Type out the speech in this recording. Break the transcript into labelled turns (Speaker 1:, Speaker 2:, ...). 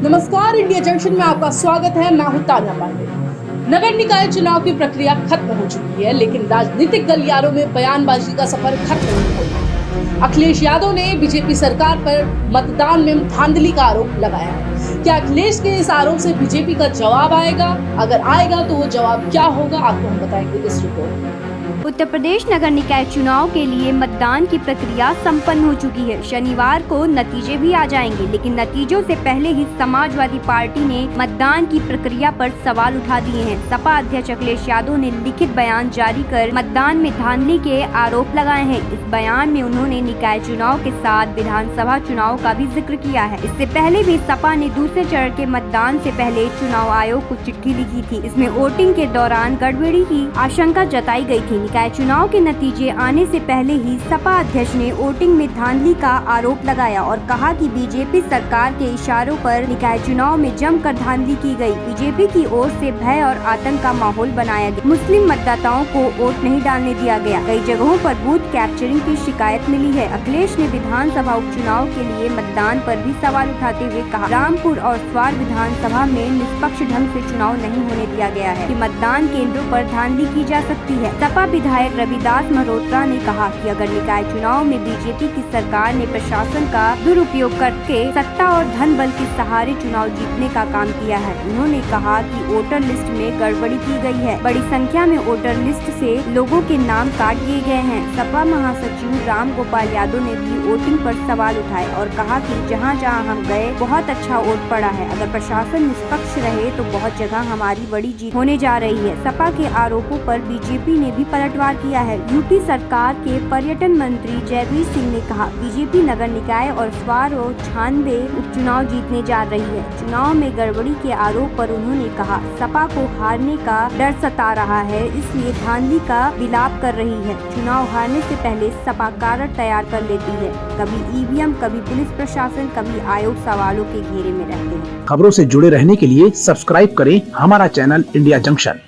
Speaker 1: नमस्कार, India junction में आपका स्वागत है। मैं हूं तान्या पांडे। नगर निकाय चुनाव की प्रक्रिया खत्म हो चुकी है, लेकिन राजनीतिक गलियारों में बयानबाजी का सफर खत्म नहीं हुआ। अखिलेश यादव ने बीजेपी सरकार पर मतदान में धांधली का आरोप लगाया है। क्या अखिलेश के इस आरोप से बीजेपी का जवाब आएगा? अगर आएगा तो वो जवाब क्या होगा, आपको हम बताएंगे इस रिपोर्ट में।
Speaker 2: उत्तर प्रदेश नगर निकाय चुनाव के लिए मतदान की प्रक्रिया संपन्न हो चुकी है। शनिवार को नतीजे भी आ जाएंगे, लेकिन नतीजों से पहले ही समाजवादी पार्टी ने मतदान की प्रक्रिया पर सवाल उठा दिए हैं। सपा अध्यक्ष अखिलेश यादव ने लिखित बयान जारी कर मतदान में धांधली के आरोप लगाए हैं। इस बयान में उन्होंने निकाय चुनाव के साथ विधानसभा चुनाव का भी जिक्र किया है। इससे पहले भी सपा ने दूसरे चरण के मतदान से पहले चुनाव आयोग को चिट्ठी लिखी थी। इसमें वोटिंग के दौरान गड़बड़ी की आशंका जताई गई थी। निकाय चुनाव के नतीजे आने से पहले ही सपा अध्यक्ष ने वोटिंग में धांधली का आरोप लगाया और कहा कि बीजेपी सरकार के इशारों पर निकाय चुनाव में जमकर धांधली की गई। बीजेपी की ओर से भय और आतंक का माहौल बनाया गया। मुस्लिम मतदाताओं को वोट नहीं डालने दिया गया। कई जगहों पर बूथ कैप्चरिंग की शिकायत मिली है। अखिलेश ने विधानसभा उपचुनाव के लिए मतदान पर भी सवाल उठाते हुए कहा, रामपुर और स्वार विधानसभा में निष्पक्ष ढंग से चुनाव नहीं होने दिया गया है कि मतदान केंद्रों पर धांधली की जा सकती है। सपा विधायक रविदास मल्होत्रा ने कहा कि अगर निकाय चुनाव में बीजेपी की सरकार ने प्रशासन का दुरुपयोग करके सत्ता और धन बल के सहारे चुनाव जीतने का काम किया है। उन्होंने कहा कि वोटर लिस्ट में गड़बड़ी की गई है। बड़ी संख्या में वोटर लिस्ट से लोगों के नाम काट दिए गए हैं। सपा महासचिव राम गोपाल यादव ने भी वोटिंग पर सवाल उठाए और कहा कि जहां जहां हम गए बहुत अच्छा वोट पड़ा है। अगर प्रशासन निष्पक्ष रहे तो बहुत जगह हमारी बड़ी जीत होने जा रही है। सपा के आरोपों पर बीजेपी ने भी पलटवार किया है। यूपी सरकार के पर्यटन मंत्री जयवीर सिंह ने कहा, बीजेपी नगर निकाय और स्वार और 96 उपचुनाव जीतने जा रही है। चुनाव में गड़बड़ी के आरोप पर उन्होंने कहा, सपा को हारने का डर सता रहा है, इसलिए धांधली का विलाप कर रही है। चुनाव हारने से पहले सपा कारक तैयार कर लेती है। कभी ईवीएम, कभी पुलिस प्रशासन, कभी आयोग सवालों के घेरे में रहते हैं।
Speaker 3: खबरों से जुड़े रहने के लिए सब्सक्राइब करें हमारा चैनल इंडिया जंक्शन।